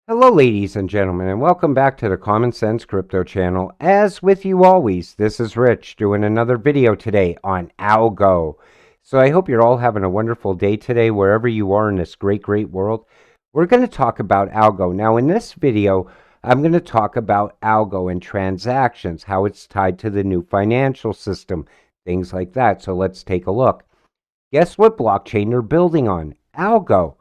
Hello, ladies and gentlemen, and welcome back to the Common Sense Crypto channel. As with you always, this is Rich doing another video today on Algo. So I hope you're all having a wonderful day today, wherever you are in this great world. We're going to talk about Algo. Now, in this video, I'm going to talk about Algo and transactions, how it's tied to the new financial system, things like that. So let's take a look. Guess what blockchain they're building on? Algo.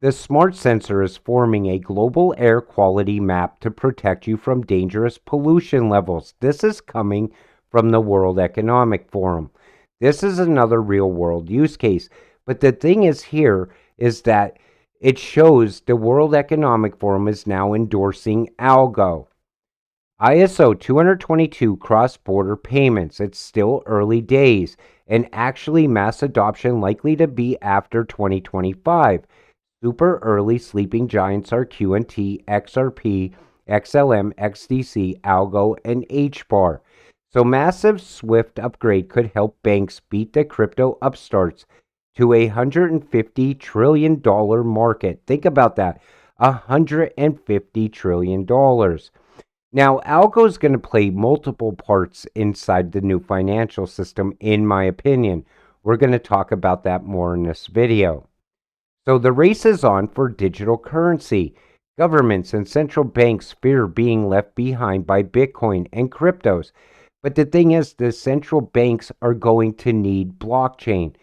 The smart sensor is forming a global air quality map to protect you from dangerous pollution levels. This is coming from the World Economic Forum. This is another real world use case. But the thing is here is that it shows the World Economic Forum is now endorsing Algo. ISO 222 cross-border payments. It's still early days, and actually mass adoption likely to be after 2025. Super early sleeping giants are QNT, XRP, XLM, XDC, Algo, and HBAR. So massive swift upgrade could help banks beat the crypto upstarts to a $150 trillion market. Think about that, $150 trillion. Now, Algo is going to play multiple parts inside the new financial system, in my opinion. We're going to talk about that more in this video. So the race is on for digital currency. Governments and central banks fear being left behind by Bitcoin and cryptos. But the thing is, the central banks are going to need blockchain.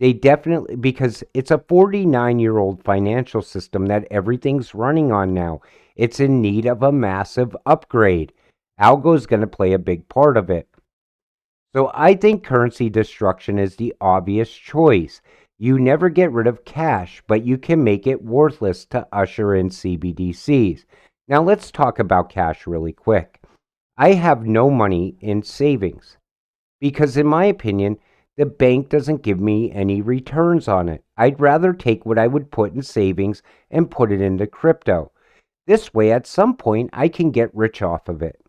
They definitely, because it's a 49-year-old financial system that everything's running on now. It's in need of a massive upgrade. Algo is going to play a big part of it. So I think currency destruction is the obvious choice. You never get rid of cash, but you can make it worthless to usher in CBDCs. Now let's talk about cash really quick. I have no money in savings because, in my opinion, the bank doesn't give me any returns on it. I'd rather take what I would put in savings and put it into crypto. This way, at some point, I can get rich off of it.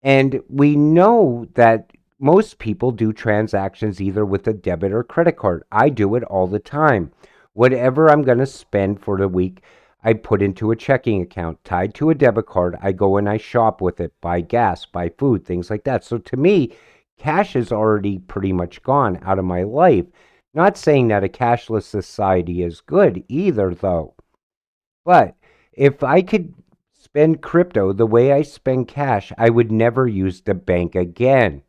And we know that most people do transactions either with a debit or credit card. I do it all the time. Whatever I'm going to spend for the week, I put into a checking account tied to a debit card. I go and I shop with it, buy gas, buy food, things like that. So to me, cash is already pretty much gone out of my life. Not saying that a cashless society is good either, though. But if I could spend crypto the way I spend cash, I would never use the bank again.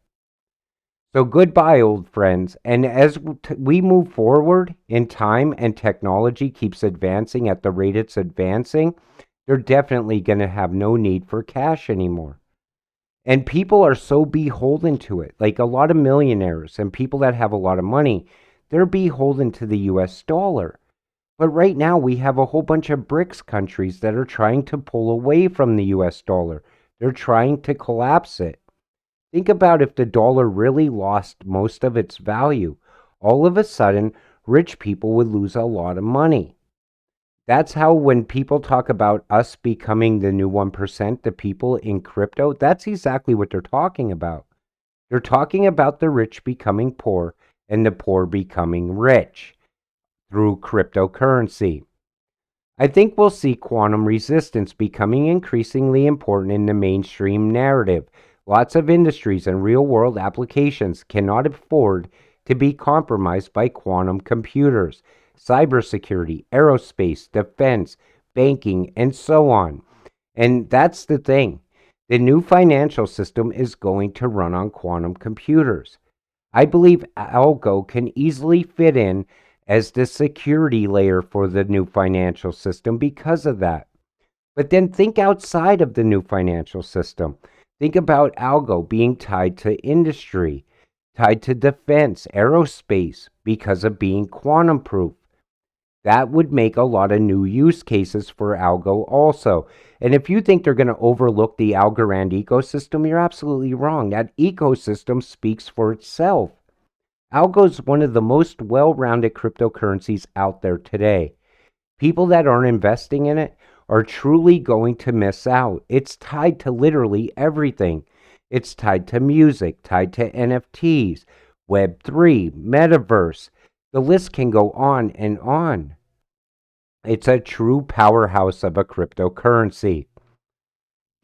So goodbye, old friends. And as we move forward in time and technology keeps advancing at the rate it's advancing, they're definitely going to have no need for cash anymore. And people are so beholden to it. Like a lot of millionaires and people that have a lot of money, they're beholden to the US dollar. But right now we have a whole bunch of BRICS countries that are trying to pull away from the US dollar. They're trying to collapse it. Think about if the dollar really lost most of its value. All of a sudden, rich people would lose a lot of money. That's how when people talk about us becoming the new 1%, the people in crypto, that's exactly what they're talking about. They're talking about the rich becoming poor and the poor becoming rich through cryptocurrency. I think we'll see quantum resistance becoming increasingly important in the mainstream narrative. Lots of industries and real-world applications cannot afford to be compromised by quantum computers, cybersecurity, aerospace, defense, banking, and so on. And that's the thing. The new financial system is going to run on quantum computers. I believe Algo can easily fit in as the security layer for the new financial system because of that. But then think outside of the new financial system. Think about Algo being tied to industry, tied to defense, aerospace, because of being quantum proof. That would make a lot of new use cases for Algo also. And if you think they're going to overlook the Algorand ecosystem, you're absolutely wrong. That ecosystem speaks for itself. Algo is one of the most well-rounded cryptocurrencies out there today. People that aren't investing in it are truly going to miss out. It's tied to literally everything. It's tied to music, tied to NFTs, Web3, Metaverse. The list can go on and on. It's a true powerhouse of a cryptocurrency.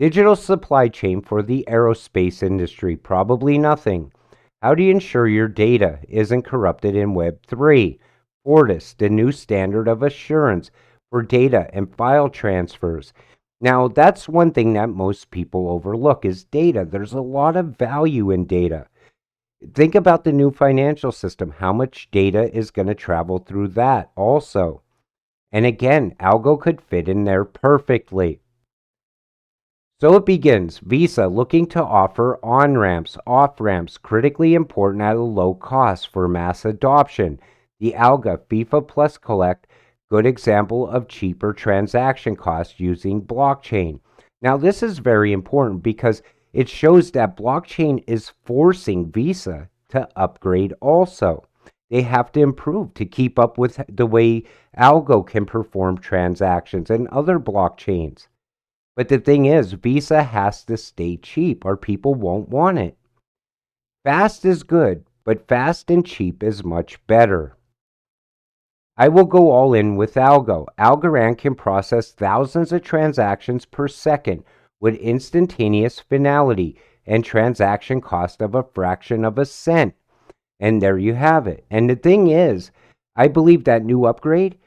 Digital supply chain for the aerospace industry, probably nothing. How do you ensure your data isn't corrupted in Web3? Fortis, the new standard of assurance for data and file transfers. Now, that's one thing that most people overlook is data. There's a lot of value in data. Think about the new financial system. How much data is going to travel through that also? And again, Algo could fit in there perfectly. So it begins. Visa looking to offer on ramps, off ramps, critically important at a low cost for mass adoption. The Alga FIFA Plus Collect, good example of cheaper transaction costs using blockchain. Now, this is very important because it shows that blockchain is forcing Visa to upgrade also. They have to improve to keep up with the way Algo can perform transactions and other blockchains. But the thing is, Visa has to stay cheap or people won't want it. Fast is good, but fast and cheap is much better. I will go all in with Algo. Algorand can process thousands of transactions per second with instantaneous finality and transaction cost of a fraction of a cent. And there you have it. And the thing is, I believe that new upgrade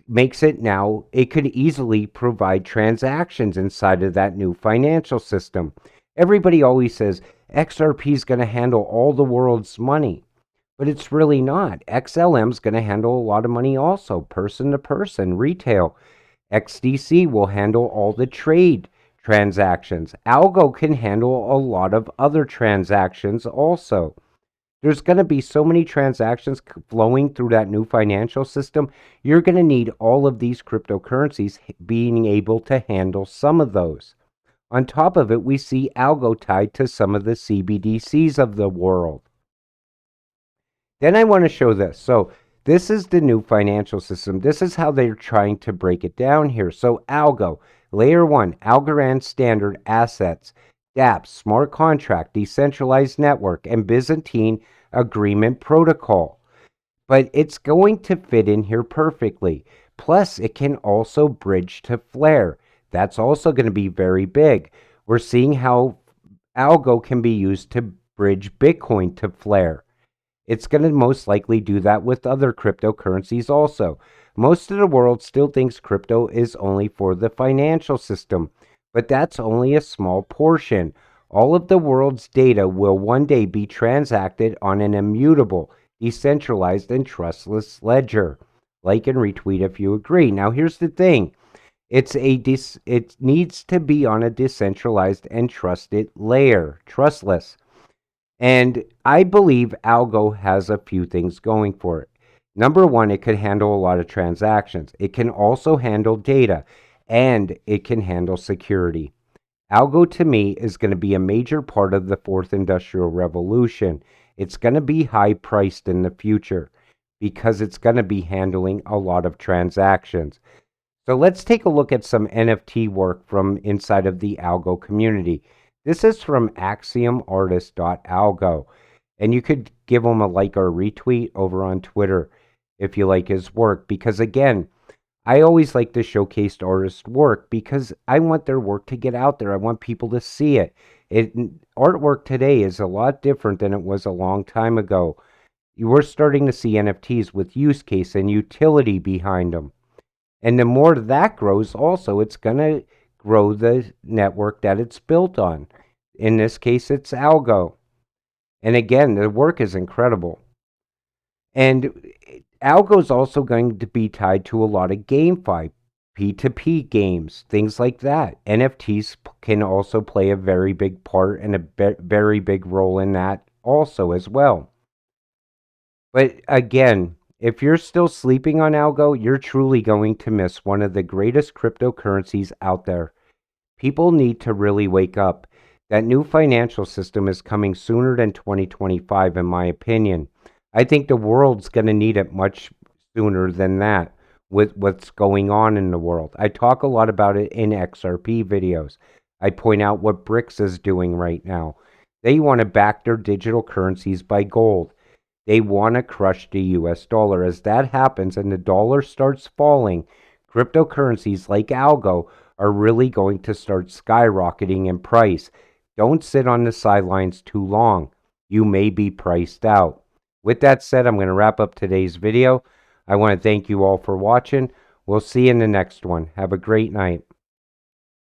makes it now, it could easily provide transactions inside of that new financial system. Everybody always says XRP is going to handle all the world's money, but it's really not. XLM is going to handle a lot of money also, person to person, retail. XDC will handle all the trade transactions. Algo can handle a lot of other transactions also. There's going to be so many transactions flowing through that new financial system. You're going to need all of these cryptocurrencies being able to handle some of those. On top of it, we see Algo tied to some of the CBDCs of the world. Then I want to show this. So this is the new financial system. This is how they're trying to break it down here. So Algo, layer 1, Algorand standard assets, dApps, smart contract, decentralized network, and Byzantine agreement protocol. But it's going to fit in here perfectly. Plus, it can also bridge to Flare. That's also going to be very big. We're seeing how Algo can be used to bridge Bitcoin to Flare. It's going to most likely do that with other cryptocurrencies also. Most of the world still thinks crypto is only for the financial system, but that's only a small portion. All of the world's data will one day be transacted on an immutable, decentralized, and trustless ledger. Like and retweet if you agree. Now, here's the thing. It needs to be on a decentralized and trusted layer, trustless. And I believe Algo has a few things going for it. Number one, it could handle a lot of transactions. It can also handle data, and it can handle security. Algo to me is going to be a major part of the fourth industrial revolution. It's going to be high priced in the future because it's going to be handling a lot of transactions. So let's take a look at some NFT work from inside of the Algo community. This is from axiomartist.algo, and you could give him a like or a retweet over on Twitter if you like his work, because again, I always like to showcase artists' work because I want their work to get out there. I want people to see it. Artwork today is a lot different than it was a long time ago. You were starting to see NFTs with use case and utility behind them. And the more that grows, also, it's going to grow the network that it's built on. In this case, it's Algo. And again, the work is incredible. And Algo is also going to be tied to a lot of GameFi, P2P games, things like that. NFTs can also play a very big part and a very big role in that also as well. But again, if you're still sleeping on Algo, you're truly going to miss one of the greatest cryptocurrencies out there. People need to really wake up. That new financial system is coming sooner than 2025, in my opinion. I think the world's going to need it much sooner than that with what's going on in the world. I talk a lot about it in XRP videos. I point out what BRICS is doing right now. They want to back their digital currencies by gold. They want to crush the US dollar. As that happens and the dollar starts falling, Cryptocurrencies like Algo are really going to start skyrocketing in price. Don't sit on the sidelines too long. You may be priced out. With that said, I'm going to wrap up today's video. I want to thank you all for watching. We'll see you in the next one. Have a great night.